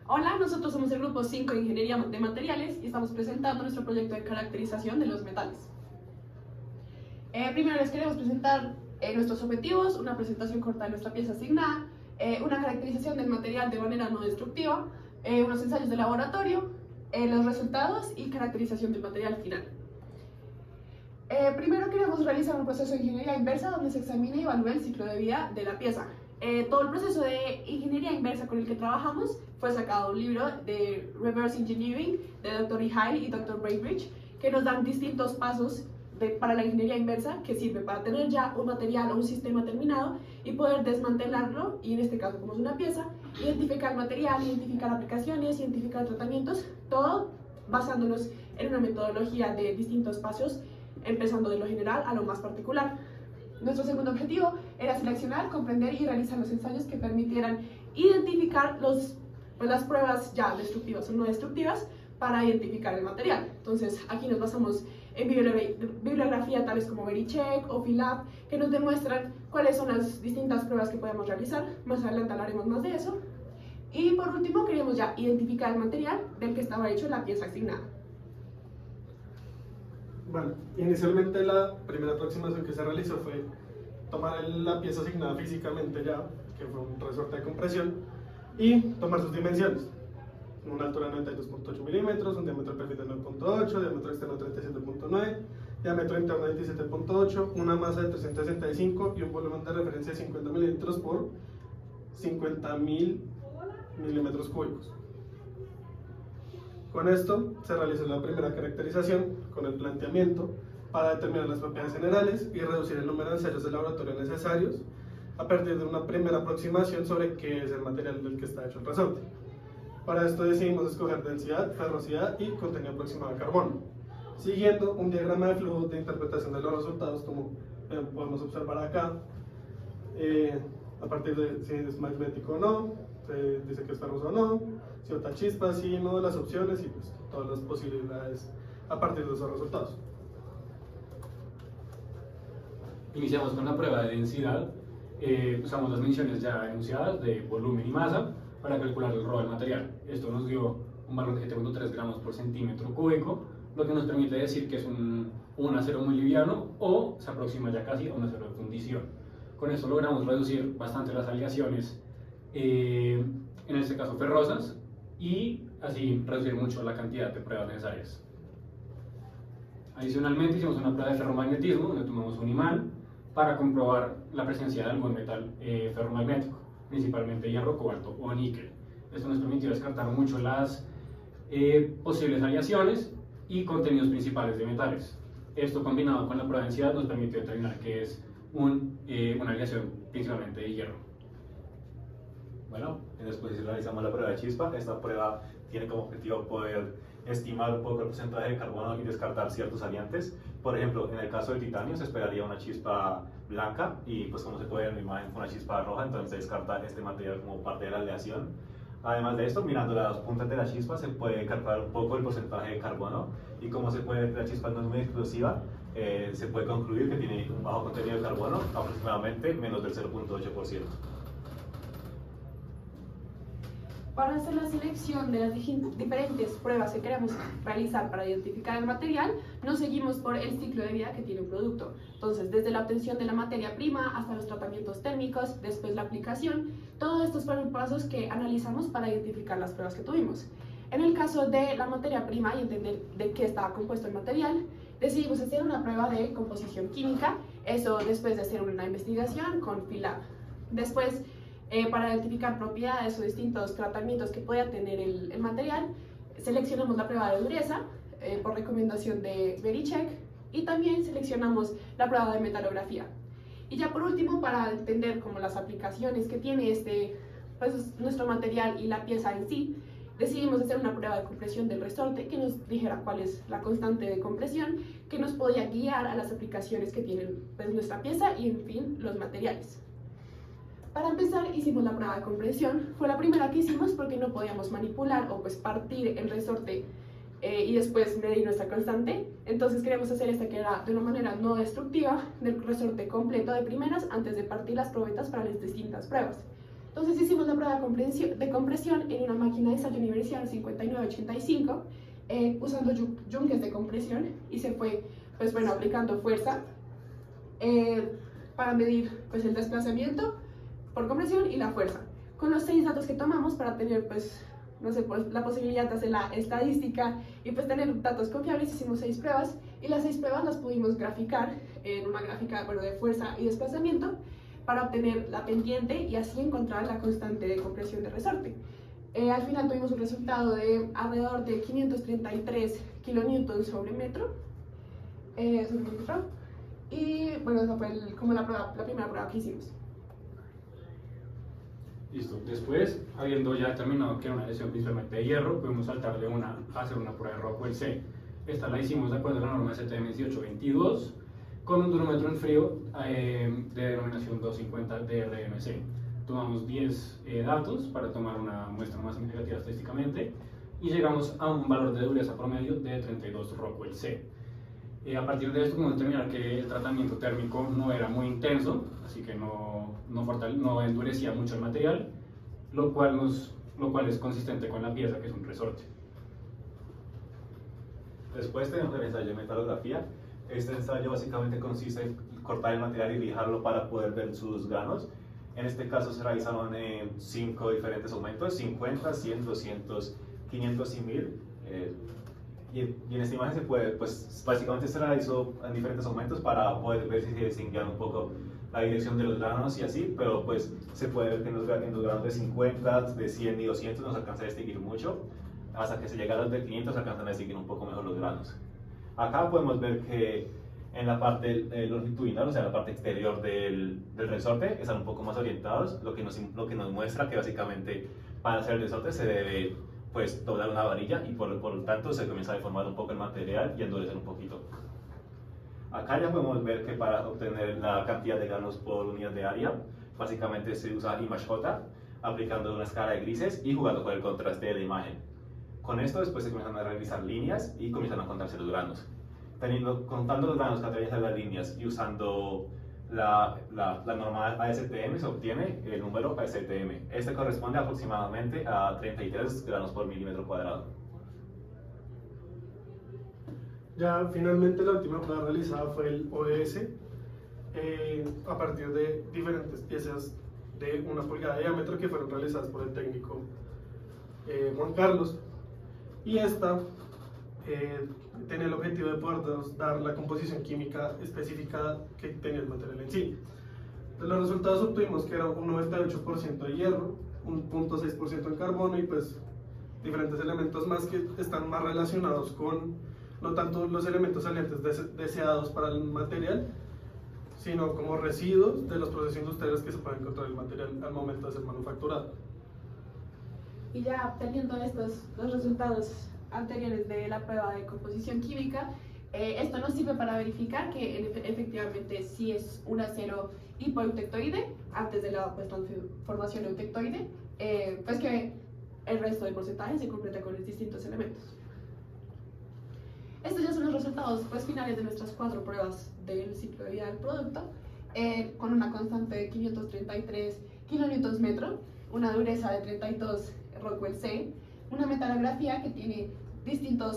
Hola, nosotros somos el grupo 5 de Ingeniería de Materiales y estamos presentando nuestro proyecto de caracterización de los metales. Primero les queremos presentar nuestros objetivos, una presentación corta de nuestra pieza asignada, una caracterización del material de manera no destructiva, unos ensayos de laboratorio, los resultados y caracterización del material final. Primero queremos realizar un proceso de ingeniería inversa donde se examine y evalúe el ciclo de vida de la pieza. Todo el proceso de ingeniería inversa con el que trabajamos fue sacado de un libro de Reverse Engineering de Dr. Mihail y Dr. Braybridge, que nos dan distintos pasos para la ingeniería inversa que sirve para tener ya un material o un sistema terminado y poder desmantelarlo, y en este caso como es una pieza, identificar material, identificar aplicaciones, identificar tratamientos, todo basándonos en una metodología de distintos pasos, empezando de lo general a lo más particular. Nuestro segundo objetivo era seleccionar, comprender y realizar los ensayos que permitieran identificar las pruebas ya destructivas o no destructivas para identificar el material. Entonces aquí nos basamos en bibliografía tales como Vericheck o Philab, que nos demuestran cuáles son las distintas pruebas que podemos realizar. Más adelante hablaremos más de eso. Y por último queríamos ya identificar el material del que estaba hecho la pieza asignada. Bueno, inicialmente la primera aproximación que se realizó fue tomar la pieza asignada físicamente ya, que fue un resorte de compresión, y tomar sus dimensiones. Una altura de 92.8 milímetros, un diámetro de perfil de 9.8, diámetro externo de 37.9, diámetro interno de 27.8, una masa de 365 y un volumen de referencia de 50 mililitros por 50.000 milímetros cúbicos. Con esto se realizó la primera caracterización con el planteamiento para determinar las propiedades generales y reducir el número de ensayos de laboratorio necesarios a partir de una primera aproximación sobre qué es el material del que está hecho el resorte. Para esto decidimos escoger densidad, ferrosidad y contenido aproximado de carbono, siguiendo un diagrama de flujo de interpretación de los resultados, como podemos observar acá, a partir de si es magnético o no, se dice que es ferroso o no, si bota chispas, si no, las opciones y pues, todas las posibilidades a partir de esos resultados. Iniciamos con la prueba de densidad. Usamos las mediciones ya enunciadas de volumen y masa para calcular el ROE del material. Esto nos dio un valor de 7.3 gramos por centímetro cúbico, lo que nos permite decir que es un acero muy liviano o se aproxima ya casi a un acero de fundición. Con esto logramos reducir bastante las aleaciones, en este caso ferrosas, y así reducir mucho la cantidad de pruebas necesarias. Adicionalmente hicimos una prueba de ferromagnetismo donde tomamos un imán para comprobar la presencia de algún metal ferromagnético, principalmente hierro, cobalto o níquel. Esto nos permitió descartar mucho las posibles aleaciones y contenidos principales de metales. Esto combinado con la prueba de densidad nos permitió determinar que es una aleación principalmente de hierro. Bueno, después realizamos la prueba de chispa. Esta prueba tiene como objetivo poder estimar un poco el porcentaje de carbono y descartar ciertos aliantes. Por ejemplo, en el caso del titanio se esperaría una chispa blanca y pues como se puede ver en la imagen fue una chispa roja, entonces se descarta este material como parte de la aleación. Además de esto, mirando las puntas de la chispa se puede calcular un poco el porcentaje de carbono y como se puede ver que la chispa no es muy explosiva, se puede concluir que tiene un bajo contenido de carbono, aproximadamente menos del 0.8%. Para hacer la selección de las diferentes pruebas que queremos realizar para identificar el material, nos seguimos por el ciclo de vida que tiene un producto. Entonces, desde la obtención de la materia prima hasta los tratamientos térmicos, después la aplicación, todos estos fueron pasos que analizamos para identificar las pruebas que tuvimos. En el caso de la materia prima y entender de qué estaba compuesto el material, decidimos hacer una prueba de composición química, eso después de hacer una investigación con Philab. Después, para identificar propiedades o distintos tratamientos que pueda tener el material, seleccionamos la prueba de dureza por recomendación de Vericheck y también seleccionamos la prueba de metalografía. Y ya por último, para entender como las aplicaciones que tiene nuestro material y la pieza en sí, decidimos hacer una prueba de compresión del resorte que nos dijera cuál es la constante de compresión que nos podía guiar a las aplicaciones que tienen nuestra pieza y en fin los materiales. Para empezar hicimos la prueba de compresión, fue la primera que hicimos porque no podíamos manipular o partir el resorte y después medir nuestra constante, entonces queríamos hacer esta que era de una manera no destructiva del resorte completo de primeras antes de partir las probetas para las distintas pruebas. Entonces hicimos la prueba de compresión en una máquina de ensayo Universal 5985, usando yunques de compresión, y se fue pues, bueno, aplicando fuerza para medir pues, el desplazamiento por compresión y la fuerza. Con los 6 datos que tomamos para tener pues, no sé, pues, la posibilidad de hacer la estadística y pues, tener datos confiables, hicimos 6 pruebas, y las 6 pruebas las pudimos graficar en una gráfica, bueno, de fuerza y desplazamiento para obtener la pendiente y así encontrar la constante de compresión de resorte. Al final tuvimos un resultado de alrededor de 533 kilonewtons sobre metro, y bueno, esa fue como la primera prueba que hicimos. Listo. Después, habiendo ya determinado que era una lesión principalmente de hierro, pudimos saltarle a hacer una prueba de Rockwell C. Esta la hicimos de acuerdo a la norma STM 1822 con un durómetro en frío de denominación 250 DRMC. Tomamos 10 datos para tomar una muestra más significativa estadísticamente y llegamos a un valor de dureza promedio de 32 Rockwell C. A partir de esto pudimos determinar que el tratamiento térmico no era muy intenso, así que no endurecía mucho el material, lo cual es consistente con la pieza, que es un resorte. Después tenemos el ensayo de metalografía. Este ensayo básicamente consiste en cortar el material y lijarlo para poder ver sus granos. En este caso se realizaron 5 diferentes aumentos: 50, 100, 200, 500 y 1000. Y en esta imagen se puede, pues básicamente se realizó en diferentes aumentos para poder ver si se distinguía un poco la dirección de los granos y así, pero pues se puede ver que en los granos de 50, de 100 y 200 no se alcanza a distinguir mucho, hasta que se llega a los de 500 se alcanzan a distinguir un poco mejor los granos. Acá podemos ver que en la parte longitudinal, o sea, la parte exterior del resorte, están un poco más orientados, lo que nos muestra que básicamente para hacer el resorte se debe pues doblar una varilla y por lo tanto se comienza a deformar un poco el material y endurecer un poquito. Acá ya podemos ver que para obtener la cantidad de granos por unidad de área, básicamente se usa ImageJ, aplicando una escala de grises y jugando con el contraste de la imagen. Con esto después se comienzan a realizar líneas y comienzan a contarse los granos. Contando los granos que atraviesan las líneas y usando la norma ASTM, se obtiene el número ASTM. Este corresponde aproximadamente a 33 granos por milímetro cuadrado. Ya finalmente la última prueba realizada fue el ODS, a partir de diferentes piezas de 1 pulgada de diámetro que fueron realizadas por el técnico Juan Carlos, y esta tenía el objetivo de poder dar la composición química específica que tenía el material en sí. De los resultados obtuvimos que era un 98% de hierro, un 0.6% en carbono y pues diferentes elementos más que están más relacionados con no tanto los elementos salientes deseados para el material, sino como residuos de los procesos industriales que se pueden encontrar en el material al momento de ser manufacturado. Y ya teniendo los resultados anteriores de la prueba de composición química, esto nos sirve para verificar que efectivamente sí es un acero hipoeutectoide antes de la transformación eutectoide, pues que el resto del porcentaje se completa con los distintos elementos. Estos ya son los resultados pues, finales de nuestras 4 pruebas del ciclo de vida del producto, con una constante de 533 kilonewtons metro, una dureza de 32 Rockwell C, una metalografía que tiene distinto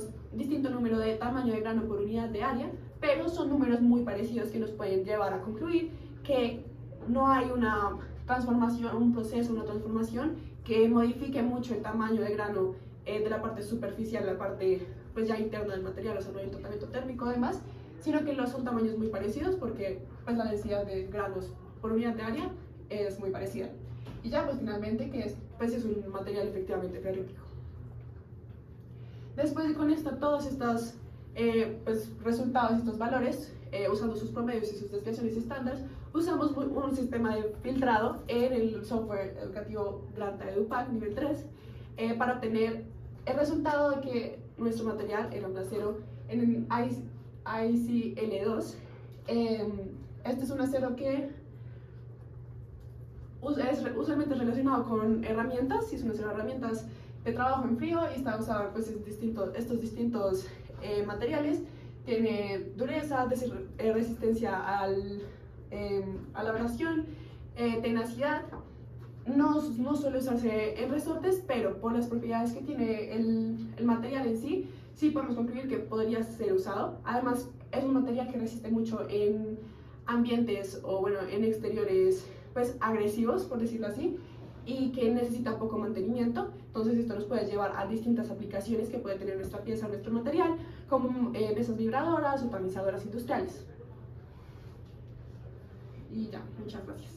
número de tamaño de grano por unidad de área, pero son números muy parecidos que nos pueden llevar a concluir que no hay una transformación, un proceso, una transformación que modifique mucho el tamaño de grano de la parte superficial, la parte pues ya interna del material, o sea, no hay un tratamiento térmico además, sino que son tamaños muy parecidos porque pues la densidad de granos por unidad de área es muy parecida. Y ya pues finalmente que es un material efectivamente ferrítico. Después de con esto, todos estos pues, resultados, estos valores, usando sus promedios y sus desviaciones estándar, usamos un sistema de filtrado en el software educativo Granta EduPac nivel 3 para obtener el resultado de que nuestro material era un acero en ICL2. Este es un acero que es usualmente relacionado con herramientas, y es un acero de herramientas de trabajo en frío y está usado pues, estos distintos materiales. Tiene dureza, resistencia a la abrasión, tenacidad, no suele usarse en resortes, pero por las propiedades que tiene el material en sí, sí podemos concluir que podría ser usado. Además, es un material que resiste mucho en ambientes o bueno, en exteriores pues agresivos, por decirlo así, y que necesita poco mantenimiento. Entonces esto nos puede llevar a distintas aplicaciones que puede tener nuestra pieza o nuestro material, como mesas vibradoras o tamizadoras industriales. Y ya, muchas gracias.